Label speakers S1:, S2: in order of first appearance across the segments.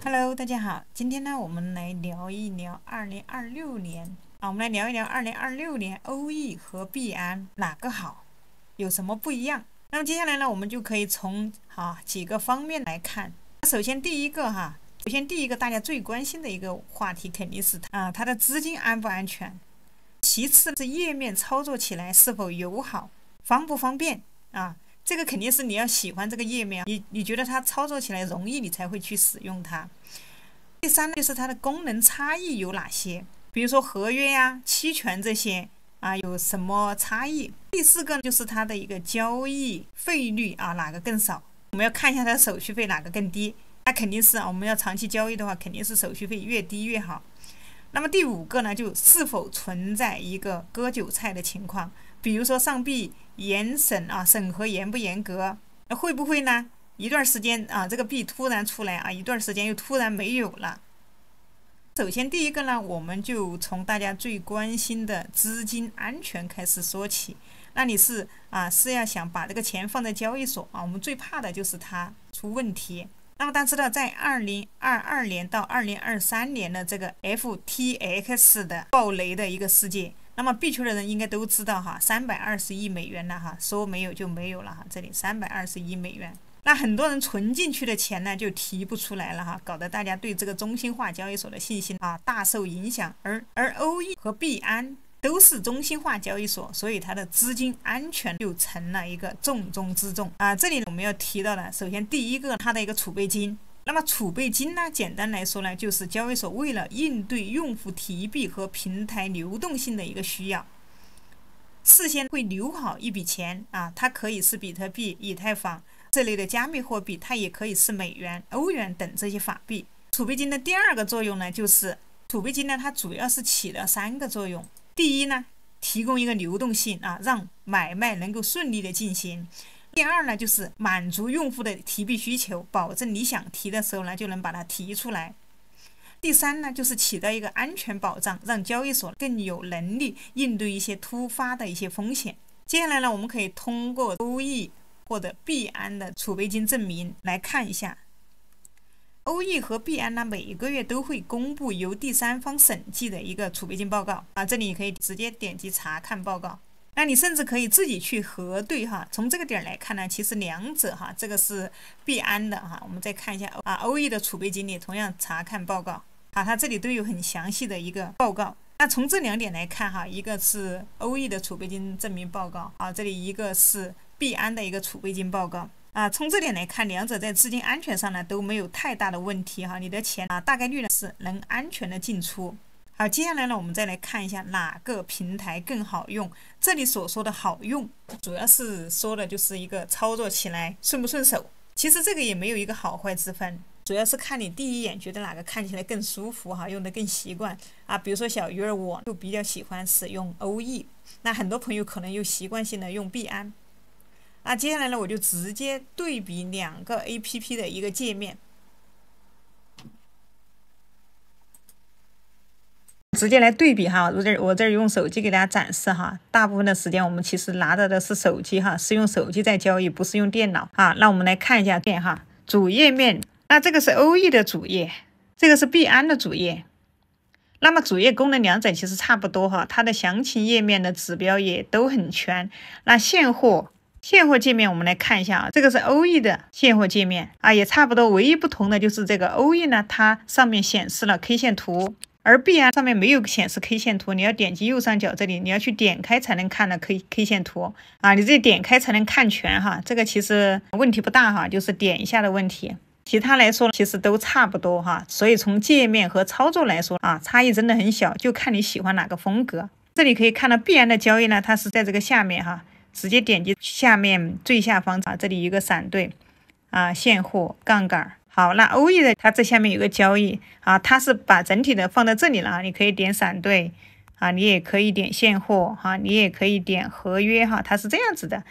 S1: Hello，大家好，今天呢，我们来聊一聊2026年我们来聊一聊2026年欧易和币安哪个好，有什么不一样？那么接下来呢，我们就可以从几个方面来看。首先第一个大家最关心的一个话题肯定是它的资金安不安全。其次是页面操作起来是否友好，方不方便这个肯定是你要喜欢这个页面，你觉得它操作起来容易，你才会去使用它。第三呢，就是它的功能差异有哪些，比如说合约呀、期权这些有什么差异。第四个就是它的一个交易费率哪个更少，我们要看一下它的手续费哪个更低。那肯定是我们要长期交易的话，肯定是手续费越低越好。那么第五个呢，就是否存在一个割韭菜的情况，比如说上币严审审核严不严格，会不会呢？一段时间这个币突然出来一段时间又突然没有了。首先第一个呢，我们就从大家最关心的资金安全开始说起。那你是要想把这个钱放在交易所我们最怕的就是它出问题。那么大家知道，在2022年到2023年的这个 FTX 的暴雷的一个事件，那么币圈的人应该都知道320亿美元了说没有就没有了这里320亿美元。那很多人存进去的钱呢就提不出来了搞得大家对这个中心化交易所的信心大受影响。而欧易和币安都是中心化交易所，所以它的资金安全就成了一个重中之重这里我们要提到的，首先第一个它的一个储备金。那么储备金呢，简单来说呢，就是交易所为了应对用户提币和平台流动性的一个需要，事先会留好一笔钱它可以是比特币、以太坊这类的加密货币，它也可以是美元、欧元等这些法币。储备金的第二个作用呢，就是储备金呢，它主要是起了3个作用。第一呢，提供一个流动性让买卖能够顺利的进行。第二呢，就是满足用户的提币需求，保证你想提的时候呢就能把它提出来。第三呢，就是起到一个安全保障，让交易所更有能力应对一些突发的一些风险。接下来呢，我们可以通过欧易或者币安的储备金证明来看一下。欧易和币安呢，每一个月都会公布由第三方审计的一个储备金报告这里你可以直接点击查看报告。那你甚至可以自己去核对从这个点来看呢，其实两者这个是币安的我们再看一下欧易的储备金也同样查看报告它这里都有很详细的一个报告。那从这2点来看一个是欧易的储备金证明报告这里一个是币安的一个储备金报告从这点来看，两者在资金安全上呢都没有太大的问题你的钱大概率呢是能安全的进出。好，接下来呢，我们再来看一下哪个平台更好用。这里所说的好用，主要是说的就是一个操作起来顺不顺手。其实这个也没有一个好坏之分，主要是看你第一眼觉得哪个看起来更舒服用得更习惯比如说小鱼儿我就比较喜欢使用欧易，那很多朋友可能又习惯性的用币安。接下来呢，我就直接对比2个 APP 的一个界面，直接来对比我这儿用手机给大家展示大部分的时间我们其实拿着的是手机是用手机在交易，不是用电脑那我们来看一下主页面。那这个是欧易的主页，这个是币安的主页。那么主页功能两者其实差不多它的详情页面的指标也都很全。那现货界面我们来看一下这个是欧易的现货界面也差不多，唯一不同的就是这个欧易呢，它上面显示了 K 线图，而币安上面没有显示 K 线图，你要点击右上角这里，你要去点开才能看到 K 线图你自己点开才能看全这个其实问题不大就是点一下的问题。其他来说其实都差不多所以从界面和操作来说差异真的很小，就看你喜欢哪个风格。这里可以看到币安的交易呢，它是在这个下面直接点击下面最下方这里一个闪对现货杠杆。好，那欧易的它这下面有个交易它是把整体的放在这里了你可以点闪对你也可以点现货你也可以点合约它是这样子的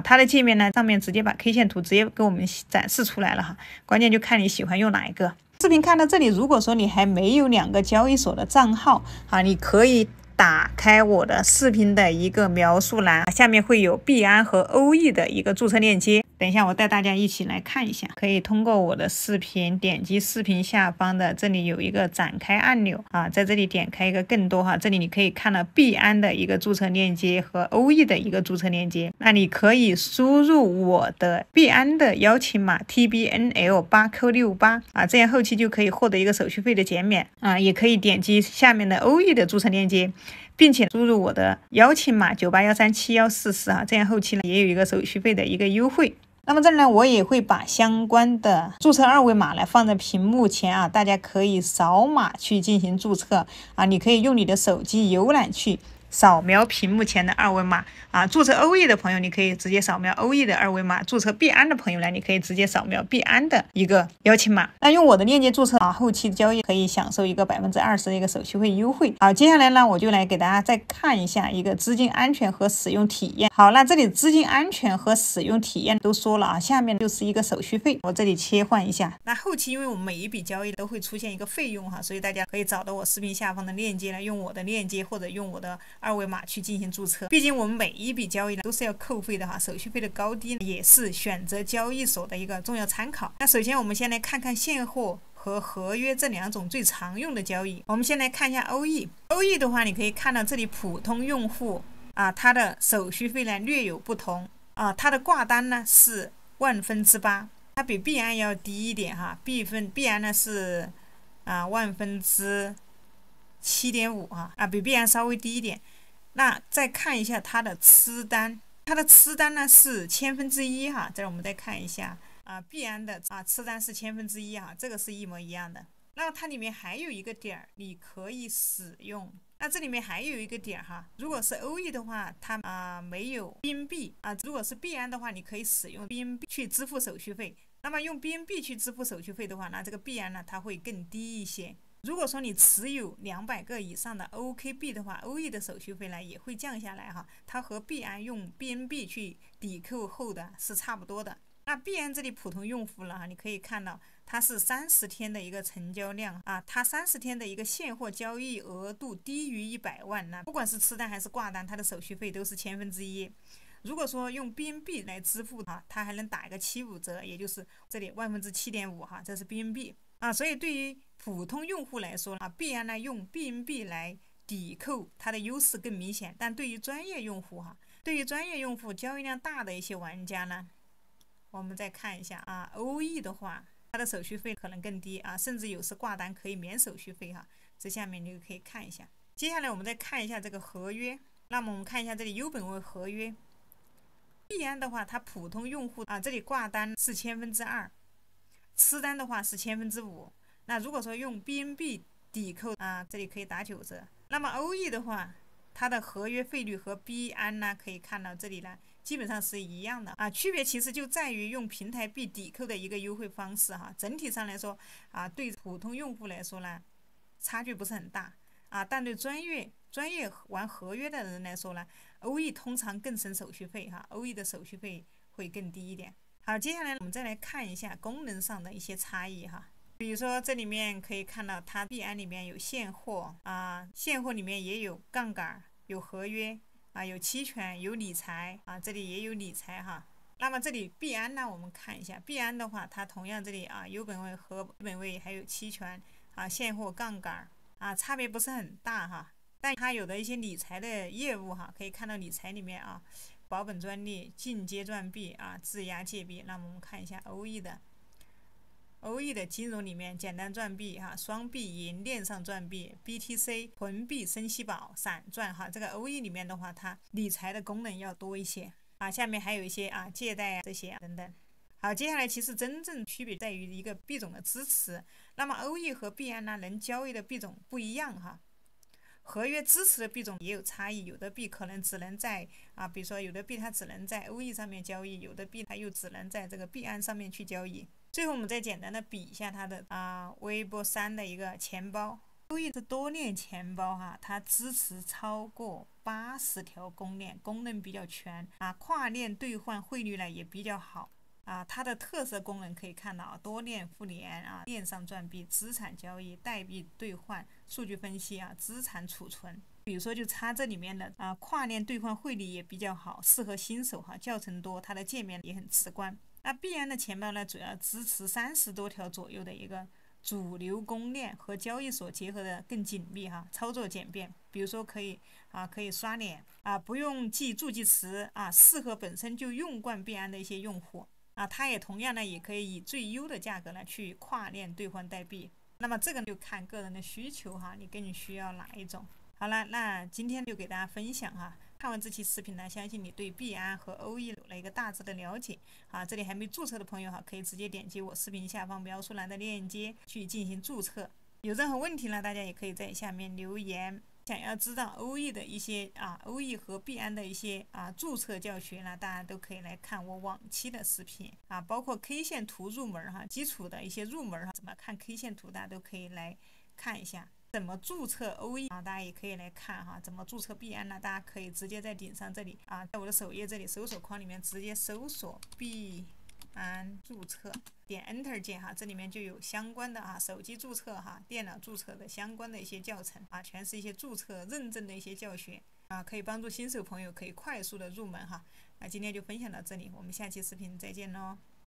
S1: 它的界面呢，上面直接把 K 线图直接给我们展示出来了关键就看你喜欢用哪一个。视频看到这里，如果说你还没有2个交易所的账号你可以打开我的视频的一个描述栏，下面会有币安和欧易的一个注册链接，等一下我带大家一起来看一下，可以通过我的视频点击视频下方的这里有一个展开按钮啊，在这里点开一个更多哈，这里你可以看到币安的一个注册链接和欧易的一个注册链接，那你可以输入我的币安的邀请码 TBNL8Q68啊，这样后期就可以获得一个手续费的减免啊，也可以点击下面的欧易的注册链接，并且输入我的邀请码98137144啊，这样后期呢也有一个手续费的一个优惠。那么这里呢，我也会把相关的注册二维码来放在屏幕前啊，大家可以扫码去进行注册啊，你可以用你的手机浏览去扫描屏幕前的二维码啊，注册欧易的朋友，你可以直接扫描欧易的二维码；注册币安的朋友呢，你可以直接扫描币安的一个邀请码。那用我的链接注册啊，后期的交易可以享受一个20%的一个手续费优惠。好，接下来呢，我就来给大家再看一下一个资金安全和使用体验。好，那这里资金安全和使用体验都说了啊，下面就是一个手续费，我这里切换一下。那后期因为我们每一笔交易都会出现一个费用哈，所以大家可以找到我视频下方的链接来，用我的链接或者用我的二维码去进行注册。毕竟我们每一笔交易呢都是要扣费的哈，手续费的高低也是选择交易所的一个重要参考。那首先我们先来看看现货和合约这两种最常用的交易。我们先来看一下欧易。欧易的话，你可以看到这里普通用户啊，它的手续费呢略有不同啊，它的挂单呢是8%，它比币安要低一点哈，币安呢是7.5%啊，比币安稍微低一点。那再看一下它的吃单，它的吃单呢是1/1000哈，这我们再看一下啊，币安的吃单是1/1000哈，这个是一模一样的。那它里面还有一个点你可以使用，那这里面还有一个点哈，如果是欧易的话，它没有 BNB 啊，如果是币安的话，你可以使用 BNB 去支付手续费。那么用 BNB 去支付手续费的话，那这个币安呢它会更低一些。如果说你持有200个以上的 OK 币的话，欧易的手续费呢也会降下来哈，它和币安用 BNB 去抵扣后的是差不多的。那币安这里普通用户了哈，你可以看到它是30天的一个成交量啊，它30天的一个现货交易额度低于100万，那不管是吃单还是挂单，它的手续费都是1/1000。如果说用 BNB 来支付啊，它还能打一个75折，也就是这里7.5%哈，这是 BNB 啊，所以对于普通用户来说啊，币安呢用 BNB 来抵扣，它的优势更明显。但对于专业用户交易量大的一些玩家呢，我们再看一下啊，欧易的话，它的手续费可能更低啊，甚至有时挂单可以免手续费哈。这下面你就可以看一下。接下来我们再看一下这个合约，那么我们看一下这里优本位合约。币安的话，它普通用户啊，这里挂单是2/1000，吃单的话是5/1000。那如果说用 BNB 抵扣啊，这里可以打9折。那么欧易的话，它的合约费率和币安呢，可以看到这里呢，基本上是一样的啊，区别其实就在于用平台币抵扣的一个优惠方式哈。整体上来说啊，对普通用户来说呢，差距不是很大啊，但对专业玩合约的人来说呢，欧易通常更省手续费哈，欧易的手续费会更低一点。好，接下来我们再来看一下功能上的一些差异哈。比如说这里面可以看到它币安里面有现货啊，现货里面也有杠杆，有合约啊，有期权，有理财啊，这里也有理财哈。那么这里币安呢，我们看一下币安的话，它同样这里啊优本位和本位还有期权啊，现货杠杆啊，差别不是很大哈。但它有的一些理财的业务哈，可以看到理财里面啊，保本专利、进阶赚币啊、质押借币。那么我们看一下欧易的金融里面，简单赚币哈，双币银、链上赚币、BTC、囤币、生息宝、散赚哈。这个欧易里面的话，它理财的功能要多一些啊。下面还有一些啊借贷啊这些等等。好，接下来其实真正区别在于一个币种的支持。那么欧易和币安呢，能交易的币种不一样哈。合约支持的币种也有差异，有的币可能只能在比如说有的币它只能在欧易上面交易，有的币它又只能在这个币安上面去交易。最后我们再简单的比一下它的微波3的一个钱包，欧易是多链钱包哈，它支持超过80条公链，功能比较全跨链兑换汇率呢也比较好它的特色功能可以看到多链互联链上赚币、资产交易、代币兑换、数据分析资产储存。比如说就差这里面的跨链兑换汇率也比较好，适合新手哈，教程多，它的界面也很直观。那币安的钱包呢，主要支持30多条左右的一个主流公链和交易所结合的更紧密哈，操作简便。比如说可以刷脸不用记助记词适合本身就用惯币安的一些用户它也同样呢也可以以最优的价格呢去跨链兑换代币。那么这个就看个人的需求哈，你更需要哪一种？好了，那今天就给大家分享哈。看完这期视频呢，相信你对币安和欧 E 有了一个大致的了解这里还没注册的朋友可以直接点击我视频下方描述栏的链接去进行注册。有任何问题呢，大家也可以在下面留言。想要知道欧 E 的一些欧 E 和币安的一些注册教学呢，大家都可以来看我往期的视频包括 K 线图入门基础的一些入门怎么看 K 线图，大家都可以来看一下。怎么注册 OE 大家也可以来看怎么注册币安呢？大家可以直接在顶上这里在我的首页这里搜索框里面直接搜索币安注册，点 Enter 键这里面就有相关的手机注册电脑注册的相关的一些教程全是一些注册认证的一些教学可以帮助新手朋友可以快速的入门那今天就分享到这里，我们下期视频再见喽。